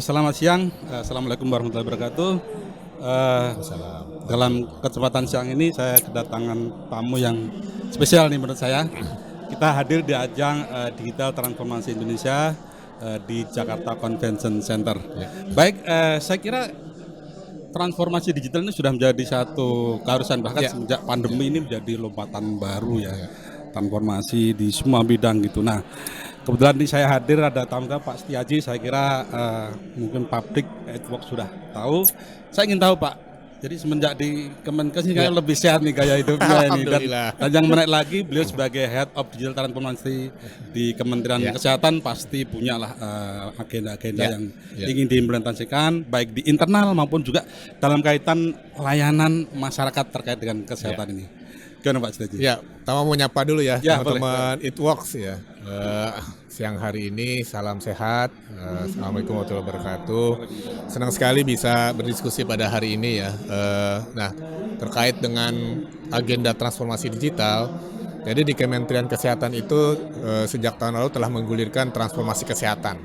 Selamat siang. Assalamualaikum warahmatullahi wabarakatuh. Dalam kesempatan siang ini saya kedatangan tamu yang spesial nih menurut saya. Kita hadir di ajang Digital Transformasi Indonesia di Jakarta Convention Center. Baik, saya kira transformasi digital ini sudah menjadi satu keharusan, bahkan semenjak pandemi ini menjadi lompatan baru ya. Transformasi di semua bidang gitu. Nah, kebetulan ini saya hadir ada tamu Pak Setiaji. Saya kira mungkin publik network sudah tahu. Saya ingin tahu Pak. Jadi semenjak di Kemenkes ini kayak lebih sehat nih gaya hidupnya ini. Dan yang menarik lagi beliau sebagai Head of Digital Transformasi di Kementerian Kesehatan pasti punyalah agenda-agenda yang ingin diimplementasikan baik di internal maupun juga dalam kaitan layanan masyarakat terkait dengan kesehatan ini. Gimana Pak Setiaji? Ya, pertama mau nyapa dulu ya teman-teman It Works ya. Siang hari ini salam sehat. Assalamualaikum warahmatullahi wabarakatuh. Senang sekali bisa berdiskusi pada hari ini ya. Nah, terkait dengan agenda transformasi digital. Jadi di Kementerian Kesehatan itu sejak tahun lalu telah menggulirkan transformasi kesehatan.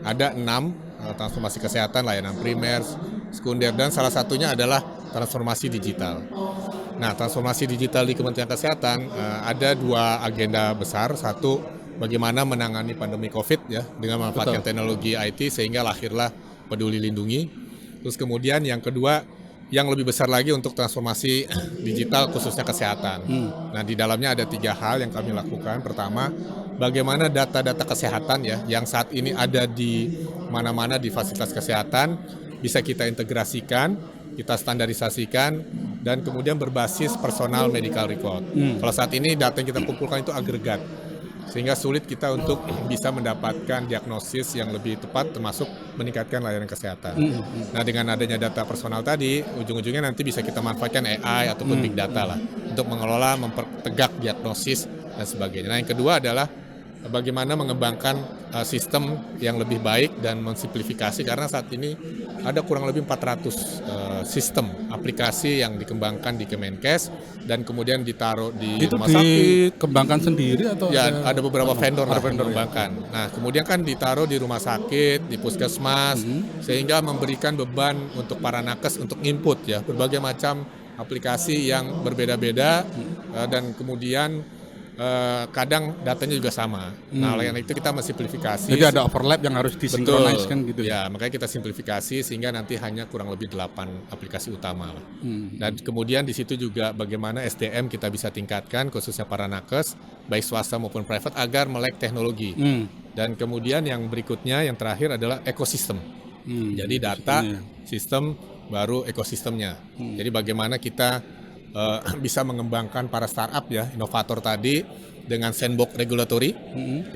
Ada 6 transformasi kesehatan, layanan primer, sekunder, dan salah satunya adalah transformasi digital. Nah, transformasi digital di Kementerian Kesehatan ada 2 agenda besar. Satu, bagaimana menangani pandemi COVID ya dengan memanfaatkan teknologi IT sehingga lahirlah Peduli Lindungi. Terus kemudian yang kedua, yang lebih besar lagi untuk transformasi digital khususnya kesehatan. Nah, di dalamnya ada 3 hal yang kami lakukan. Pertama, bagaimana data-data kesehatan ya yang saat ini ada di mana-mana di fasilitas kesehatan bisa kita integrasikan, kita standarisasikan, dan kemudian berbasis personal medical record. Kalau saat ini data yang kita kumpulkan itu agregat, sehingga sulit kita untuk bisa mendapatkan diagnosis yang lebih tepat termasuk meningkatkan layanan kesehatan. Nah, dengan adanya data personal tadi, ujung-ujungnya nanti bisa kita manfaatkan AI ataupun big data lah untuk mengelola, mempertegak diagnosis dan sebagainya. Nah, yang kedua adalah bagaimana mengembangkan sistem yang lebih baik dan mensimplifikasi, karena saat ini ada kurang lebih 400 sistem aplikasi yang dikembangkan di Kemenkes dan kemudian ditaruh di rumah sakit. Dikembangkan sendiri atau ya ada beberapa vendor yang mengembangkan. Nah, kemudian kan ditaruh di rumah sakit, di puskesmas, sehingga memberikan beban untuk para nakes untuk input ya berbagai macam aplikasi yang berbeda-beda dan kemudian kadang datanya juga sama. Nah, oleh karena itu kita mensimplifikasi. Jadi ada overlap yang harus disinkroniskan gitu ya. Makanya kita simplifikasi sehingga nanti hanya kurang lebih 8 aplikasi utama lah. Dan kemudian di situ juga bagaimana SDM kita bisa tingkatkan khususnya para nakes baik swasta maupun private agar melek teknologi. Dan kemudian yang berikutnya yang terakhir adalah ekosistem. Jadi data, sistem, baru ekosistemnya. Jadi bagaimana kita bisa mengembangkan para startup ya, inovator tadi dengan sandbox regulatory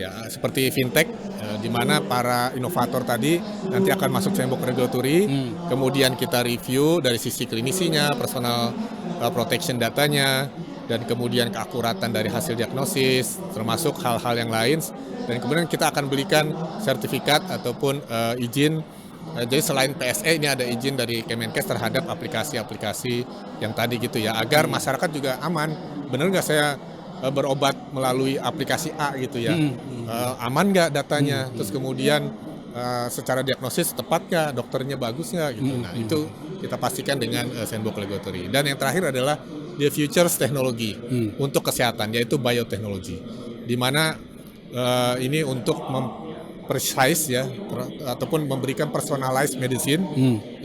ya seperti fintech di mana para inovator tadi nanti akan masuk sandbox regulatory, kemudian kita review dari sisi klinisinya, personal protection datanya, dan kemudian keakuratan dari hasil diagnosis termasuk hal-hal yang lain, dan kemudian kita akan berikan sertifikat ataupun izin. Jadi selain PSE ini ada izin dari Kemenkes terhadap aplikasi-aplikasi yang tadi gitu ya, agar masyarakat juga aman. Benar nggak saya berobat melalui aplikasi A gitu ya, aman nggak datanya, terus kemudian secara diagnosis tepat nggak, dokternya bagus nggak gitu. Nah, itu kita pastikan dengan sandbox regulatory. Dan yang terakhir adalah the futures teknologi untuk kesehatan, yaitu bioteknologi, di mana ini untuk precise ya ataupun memberikan personalized medicine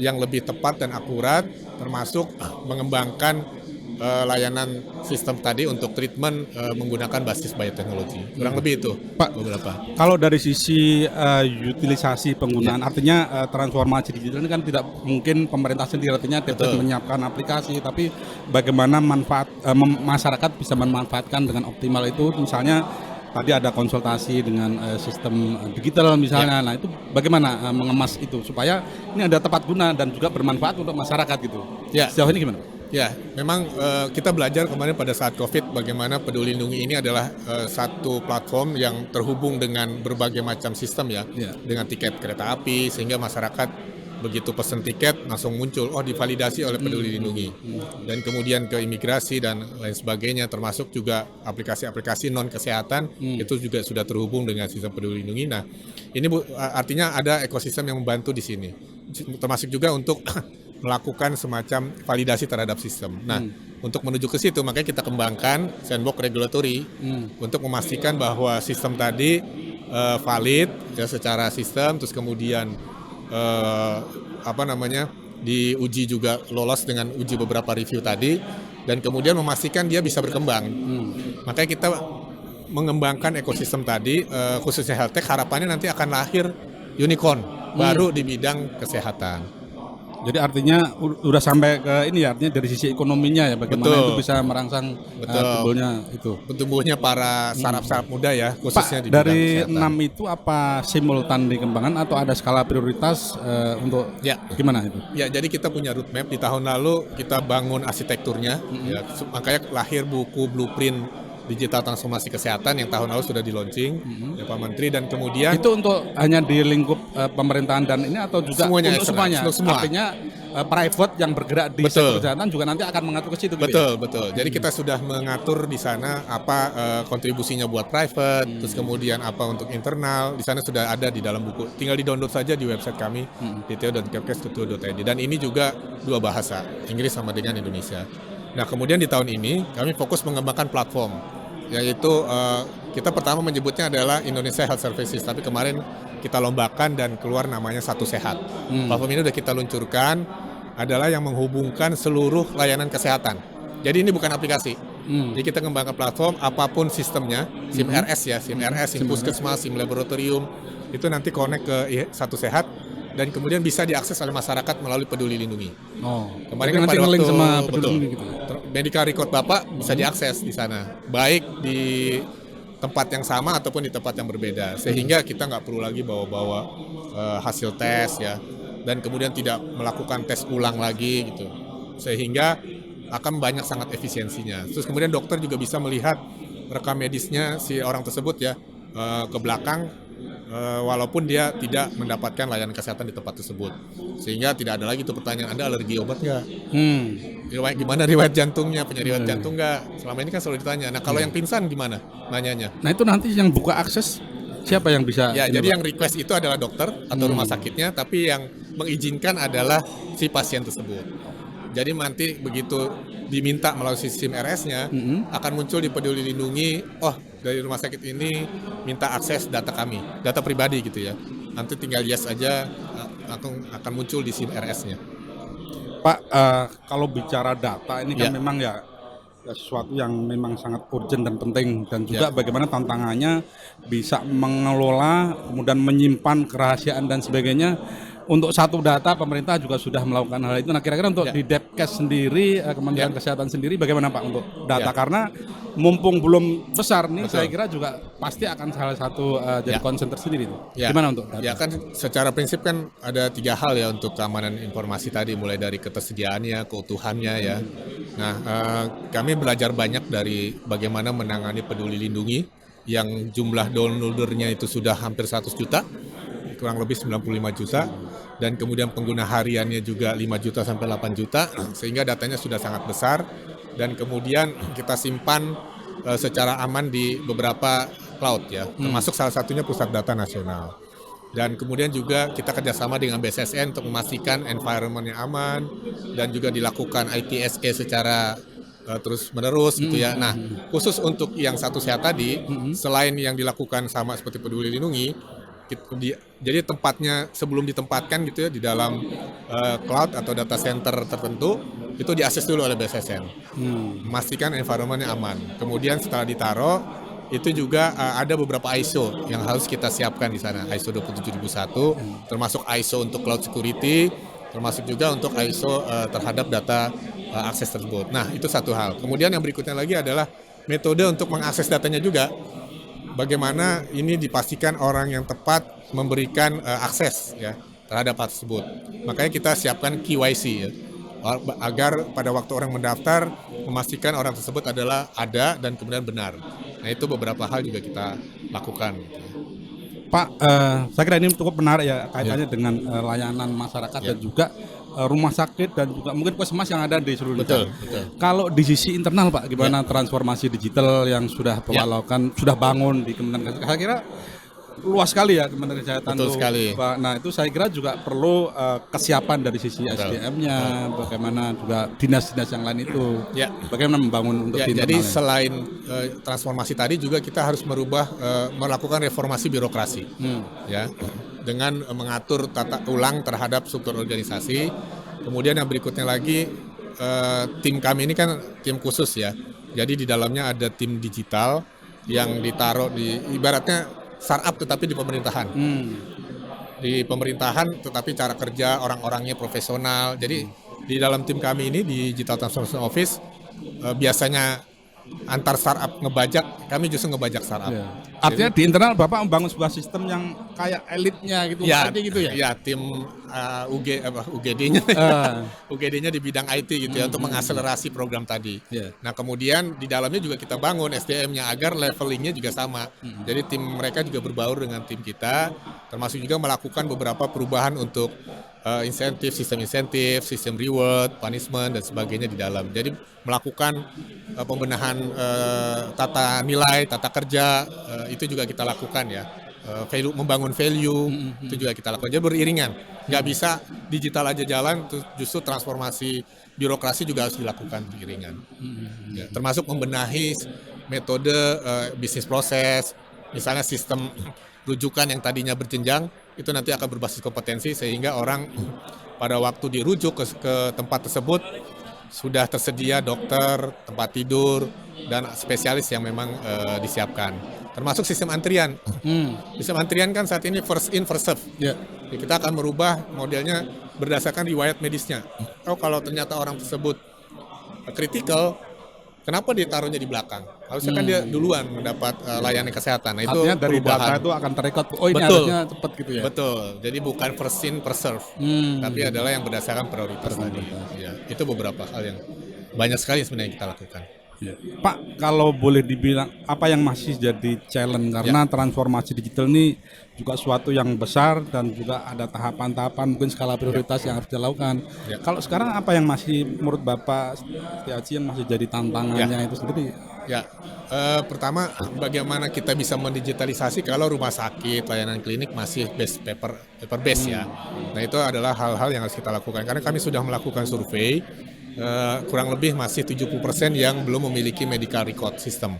yang lebih tepat dan akurat, termasuk mengembangkan layanan sistem tadi untuk treatment menggunakan basis bioteknologi. Kurang lebih itu Pak, beberapa. Kalau dari sisi utilisasi penggunaan, artinya transformasi digital ini kan tidak mungkin pemerintah sendiri, artinya tidak menyiapkan aplikasi, tapi bagaimana masyarakat bisa memanfaatkan dengan optimal itu. Misalnya tadi ada konsultasi dengan sistem digital misalnya. Nah, itu bagaimana mengemas itu supaya ini ada tepat guna dan juga bermanfaat untuk masyarakat gitu. Sejauh ini gimana? Ya, memang kita belajar kemarin pada saat COVID bagaimana Peduli Lindungi ini adalah satu platform yang terhubung dengan berbagai macam sistem ya, dengan tiket kereta api, sehingga masyarakat begitu pesen tiket langsung muncul, oh divalidasi oleh Peduli Lindungi. Dan kemudian ke imigrasi dan lain sebagainya, termasuk juga aplikasi-aplikasi non kesehatan itu juga sudah terhubung dengan sistem Peduli Lindungi. Nah, ini artinya ada ekosistem yang membantu di sini, termasuk juga untuk melakukan semacam validasi terhadap sistem. Nah, untuk menuju ke situ makanya kita kembangkan sandbox regulatory untuk memastikan bahwa sistem tadi valid ya secara sistem, terus kemudian diuji juga lolos dengan uji beberapa review tadi, dan kemudian memastikan dia bisa berkembang. Makanya kita mengembangkan ekosistem tadi, khususnya health tech, harapannya nanti akan lahir unicorn baru di bidang kesehatan. Jadi artinya udah sampai ke ini ya, artinya dari sisi ekonominya ya, bagaimana itu bisa merangsang tumbuhnya para startup muda ya, khususnya Pak, di bidang dari kesehatan. 6 itu apa simultan dikembangkan atau ada skala prioritas untuk gimana itu? Ya, jadi kita punya roadmap. Di tahun lalu kita bangun arsitekturnya, ya, makanya lahir buku blueprint digital transformasi kesehatan yang tahun lalu sudah di launching ya Pak Menteri, dan kemudian itu untuk hanya di lingkup pemerintahan dan ini atau juga semuanya, untuk semuanya? semua. Artinya private yang bergerak di sektor kesehatan juga nanti akan mengatur ke situ. Betul. Jadi kita sudah mengatur di sana apa kontribusinya buat private, terus kemudian apa untuk internal, di sana sudah ada di dalam buku. Tinggal di-download saja di website kami dto.kepkes.go.id, dan ini juga 2 bahasa, Inggris sama dengan Indonesia. Nah, kemudian di tahun ini kami fokus mengembangkan platform, yaitu kita pertama menyebutnya adalah Indonesia Health Services, tapi kemarin kita lombakan dan keluar namanya Satu Sehat. Platform ini sudah kita luncurkan, adalah yang menghubungkan seluruh layanan kesehatan. Jadi ini bukan aplikasi. Jadi kita mengembangkan platform, apapun sistemnya, SIM RS ya, SIM RS, SIM Puskesmas, SIM Laboratorium, itu nanti connect ke Satu Sehat, dan kemudian bisa diakses oleh masyarakat melalui Peduli Lindungi. Kemarin kan pada waktu sama Peduli Lindungi gitu. Medical record Bapak bisa diakses di sana, baik di tempat yang sama ataupun di tempat yang berbeda, sehingga kita nggak perlu lagi bawa-bawa hasil tes ya, dan kemudian tidak melakukan tes ulang lagi gitu, sehingga akan banyak sangat efisiensinya. Terus kemudian dokter juga bisa melihat rekam medisnya si orang tersebut ya ke belakang, walaupun dia tidak mendapatkan layanan kesehatan di tempat tersebut, sehingga tidak ada lagi tuh pertanyaan, Anda alergi obat nggak? Gimana riwayat jantungnya, punya riwayat jantung nggak? Selama ini kan selalu ditanya. Nah, kalau yang pingsan gimana nanyanya? Nah, itu nanti yang buka akses siapa yang bisa? Ya, jadi yang request itu adalah dokter atau rumah sakitnya, tapi yang mengizinkan adalah si pasien tersebut. Jadi nanti begitu diminta melalui sistem RS-nya, akan muncul di Peduli Lindungi, oh dari rumah sakit ini minta akses data kami, data pribadi gitu ya. Nanti tinggal yes aja, akan muncul di SIM RS-nya. Pak, kalau bicara data ini kan memang ya sesuatu yang memang sangat urgent dan penting, dan juga bagaimana tantangannya bisa mengelola, kemudian menyimpan kerahasiaan dan sebagainya. Untuk satu data pemerintah juga sudah melakukan hal itu. Nah, kira-kira untuk di Depkes sendiri, Kementerian Kesehatan sendiri bagaimana Pak untuk data? Karena mumpung belum besar nih, saya kira juga pasti akan salah satu jadi concern tersendiri. Gimana untuk data? Ya kan secara prinsip kan ada 3 hal ya untuk keamanan informasi tadi, mulai dari ketersediaannya, keutuhannya ya. Nah, kami belajar banyak dari bagaimana menangani Peduli Lindungi yang jumlah downloadernya itu sudah hampir 100 juta. Kurang lebih 95 juta, dan kemudian pengguna hariannya juga 5 juta sampai 8 juta, sehingga datanya sudah sangat besar, dan kemudian kita simpan secara aman di beberapa cloud ya, termasuk salah satunya Pusat Data Nasional. Dan kemudian juga kita kerjasama dengan BSSN untuk memastikan environment-nya aman, dan juga dilakukan ITSE secara terus menerus gitu ya. Nah, khusus untuk yang Satu Sehat tadi, selain yang dilakukan sama seperti Peduli Lindungi, jadi tempatnya sebelum ditempatkan gitu ya di dalam cloud atau data center tertentu, itu diakses dulu oleh BSSN, memastikan environment-nya aman. Kemudian setelah ditaruh, itu juga ada beberapa ISO yang harus kita siapkan di sana, ISO 27001, termasuk ISO untuk cloud security, termasuk juga untuk ISO terhadap data akses tersebut. Nah, itu satu hal. Kemudian yang berikutnya lagi adalah metode untuk mengakses datanya juga. Bagaimana ini dipastikan orang yang tepat memberikan akses ya terhadap hal tersebut. Makanya kita siapkan KYC ya, agar pada waktu orang mendaftar memastikan orang tersebut adalah ada dan kemudian benar. Nah, itu beberapa hal juga kita lakukan. Pak, saya kira ini cukup menarik ya kaitannya dengan layanan masyarakat dan juga rumah sakit dan juga mungkin puskesmas yang ada di seluruh Indonesia. Betul. Kalau di sisi internal Pak, gimana transformasi digital yang sudah Bapak lakukan, sudah bangun di Kementerian Kesehatan? Saya kira luas sekali ya Kementerian Kesehatan. Betul sekali. Pak. Nah itu saya kira juga perlu kesiapan dari sisi SDM-nya, bagaimana juga dinas-dinas yang lain itu, bagaimana membangun untuk di jadi internal. selain transformasi tadi juga kita harus melakukan reformasi birokrasi, ya, dengan mengatur tata ulang terhadap struktur organisasi. Kemudian yang berikutnya lagi, tim kami ini kan tim khusus ya, jadi di dalamnya ada tim digital yang ditaruh di ibaratnya startup tetapi di pemerintahan. Di pemerintahan tetapi cara kerja orang-orangnya profesional. Jadi di dalam tim kami ini di Digital Transformation Office biasanya antar startup ngebajak, kami justru ngebajak startup. Artinya di internal Bapak membangun sebuah sistem yang kayak elitnya gitu, gitu ya? Ya, tim UGD-nya, UGD-nya di bidang IT gitu ya, untuk mengakselerasi program tadi. Nah kemudian di dalamnya juga kita bangun SDM-nya agar levelingnya juga sama. Jadi tim mereka juga berbaur dengan tim kita, termasuk juga melakukan beberapa perubahan untuk sistem reward, punishment dan sebagainya di dalam. Jadi melakukan pembenahan tata nilai, tata kerja, itu juga kita lakukan ya. Membangun value, itu juga kita lakukan. Jadi beriringan, nggak bisa digital aja jalan, justru transformasi birokrasi juga harus dilakukan beriringan. Ya, termasuk membenahi metode bisnis proses, misalnya sistem rujukan yang tadinya berjenjang, itu nanti akan berbasis kompetensi sehingga orang pada waktu dirujuk ke tempat tersebut sudah tersedia dokter, tempat tidur, dan spesialis yang memang disiapkan. Termasuk sistem antrian. Sistem antrian kan saat ini first in, first serve. Jadi kita akan merubah modelnya berdasarkan riwayat medisnya. Kalau ternyata orang tersebut kritikal, kenapa ditaruhnya di belakang? Harusnya kan dia duluan mendapat layanan kesehatan. Nah, itu artinya dari perubahan. data itu akan terekod, ini harusnya cepat gitu ya? Betul, jadi bukan first in, first serve, tapi adalah yang berdasarkan prioritas tadi. Ya, itu beberapa hal yang banyak sekali sebenarnya kita lakukan. Pak, kalau boleh dibilang apa yang masih jadi challenge karena transformasi digital ini juga suatu yang besar dan juga ada tahapan-tahapan mungkin skala prioritas yang harus dilakukan. Kalau sekarang apa yang masih menurut Bapak Setiaji yang masih jadi tantangannya itu sendiri? Pertama bagaimana kita bisa mendigitalisasi kalau rumah sakit, layanan klinik masih paper based ya. Nah itu adalah hal-hal yang harus kita lakukan karena kami sudah melakukan survei. Kurang lebih masih 70% yang belum memiliki medical record system.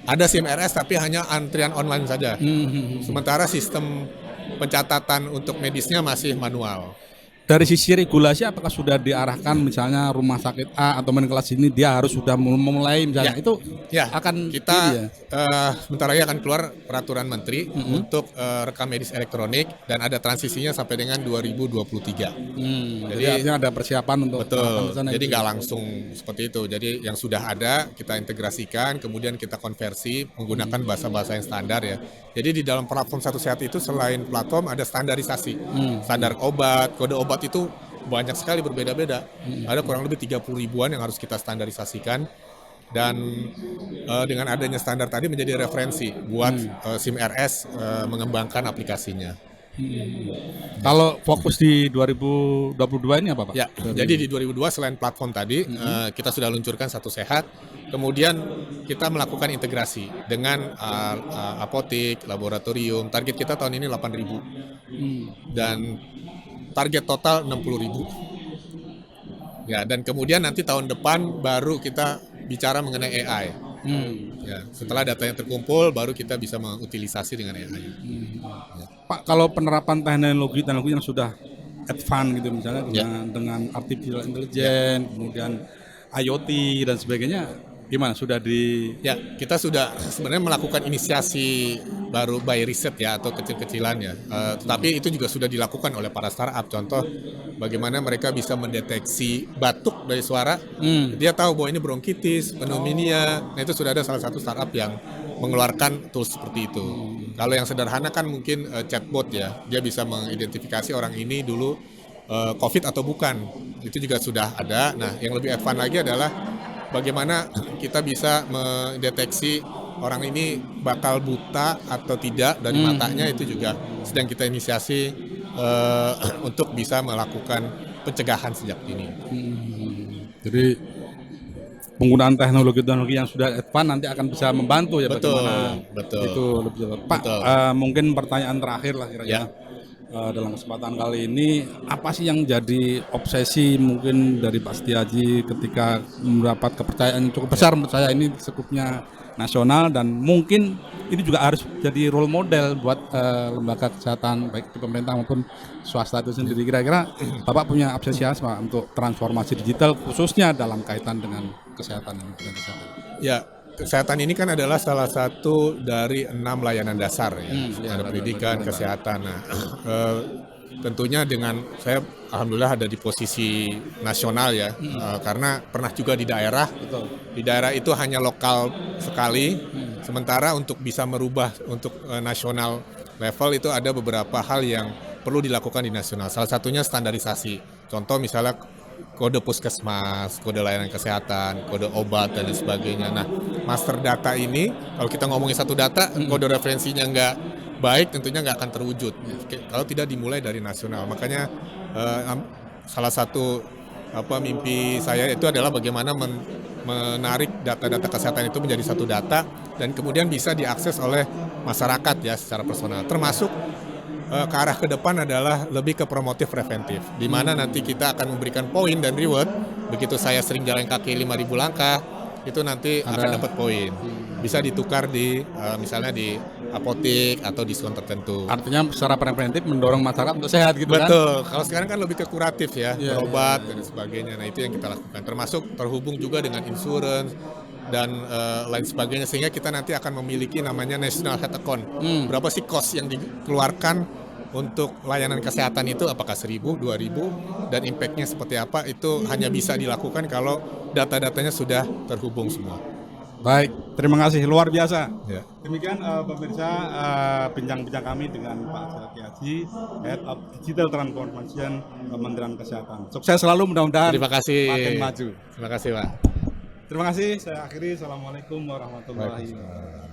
Ada SIM RS tapi hanya antrian online saja. Sementara sistem pencatatan untuk medisnya masih manual. Dari sisi regulasi apakah sudah diarahkan misalnya rumah sakit A atau kelas ini dia harus sudah memulai misalnya itu akan kita sebentar lagi akan keluar peraturan menteri untuk rekam medis elektronik dan ada transisinya sampai dengan 2023. Jadi artinya ada persiapan untuk jadi nggak langsung seperti itu. Jadi yang sudah ada kita integrasikan kemudian kita konversi menggunakan bahasa-bahasa yang standar ya. Jadi di dalam platform Satu Sehat itu selain platform ada standarisasi. Standar obat, kode obat itu banyak sekali berbeda-beda. Ada kurang lebih 30 ribuan yang harus kita standarisasikan dan dengan adanya standar tadi menjadi referensi buat SIM RS mengembangkan aplikasinya. Kalau fokus di 2022 ini apa Pak? Jadi di 2022 selain platform tadi kita sudah luncurkan Satu Sehat, kemudian kita melakukan integrasi dengan apotik, laboratorium. Target kita tahun ini 8.000 dan target total 60.000. Dan kemudian nanti tahun depan baru kita bicara mengenai AI. Setelah datanya terkumpul, baru kita bisa mengutilisasi dengan AI. Pak, kalau penerapan teknologi yang sudah advance gitu misalnya dengan artificial intelligence, kemudian IoT dan sebagainya, gimana sudah kita sudah sebenarnya melakukan inisiasi baru by riset ya atau kecil-kecilan ya, tetapi itu juga sudah dilakukan oleh para startup. Contoh bagaimana mereka bisa mendeteksi batuk dari suara, dia tahu bahwa ini bronkitis, pneumonia. Nah itu sudah ada salah satu startup yang mengeluarkan tools seperti itu. Kalau yang sederhana kan mungkin chatbot ya, dia bisa mengidentifikasi orang ini dulu COVID atau bukan, itu juga sudah ada. Nah yang lebih advance lagi adalah bagaimana kita bisa mendeteksi orang ini bakal buta atau tidak dari matanya, itu juga sedang kita inisiasi untuk bisa melakukan pencegahan sejak dini. Jadi penggunaan teknologi yang sudah advance nanti akan bisa membantu ya, bagaimana itu lebih cepat. Pak, mungkin pertanyaan terakhir lah kira-kira. Dalam kesempatan kali ini, apa sih yang jadi obsesi mungkin dari Pak Setiaji ketika mendapat kepercayaan yang cukup besar? Menurut saya ini skupnya nasional dan mungkin ini juga harus jadi role model buat lembaga kesehatan baik di pemerintah maupun swasta itu sendiri. Kira-kira Bapak punya obsesi apa untuk transformasi digital khususnya dalam kaitan dengan kesehatan ini? Ya, kesehatan ini kan adalah salah satu dari 6 layanan dasar ya, ada pendidikan, kesehatan. Nah, tentunya dengan saya alhamdulillah ada di posisi nasional ya, karena pernah juga di daerah. Di daerah itu hanya lokal sekali, sementara untuk bisa merubah untuk nasional level itu ada beberapa hal yang perlu dilakukan di nasional. Salah satunya standarisasi. Contoh misalnya kode puskesmas, kode layanan kesehatan, kode obat, dan lain sebagainya. Nah, master data ini, kalau kita ngomongin satu data, kode referensinya nggak baik, tentunya nggak akan terwujud. Kalau tidak dimulai dari nasional. Makanya salah satu mimpi saya itu adalah bagaimana menarik data-data kesehatan itu menjadi satu data, dan kemudian bisa diakses oleh masyarakat ya secara personal. Termasuk ke arah ke depan adalah lebih ke promotif preventif, di mana nanti kita akan memberikan poin dan reward. Begitu saya sering jalan kaki 5.000 langkah, itu nanti akan dapat poin. Bisa ditukar di misalnya di apotek atau diskon tertentu. Artinya secara preventif mendorong masyarakat untuk sehat gitu kan? Betul. Kalau sekarang kan lebih ke kuratif ya, berobat dan sebagainya. Nah, itu yang kita lakukan. Termasuk terhubung juga dengan insurance dan lain sebagainya, sehingga kita nanti akan memiliki namanya National Health Account. Berapa sih cost yang dikeluarkan untuk layanan kesehatan itu, apakah 1.000, 2.000, dan impact-nya seperti apa, itu hanya bisa dilakukan kalau data-datanya sudah terhubung semua. Baik, terima kasih, luar biasa. Ya. Demikian pemirsa bincang-bincang kami dengan Pak Setiaji, Head of Digital Transformation Kementerian Kesehatan. Sukses selalu, mudah-mudahan Terima kasih. makin maju. Terima kasih, Pak. Terima kasih, saya akhiri. Assalamualaikum warahmatullahi wabarakatuh.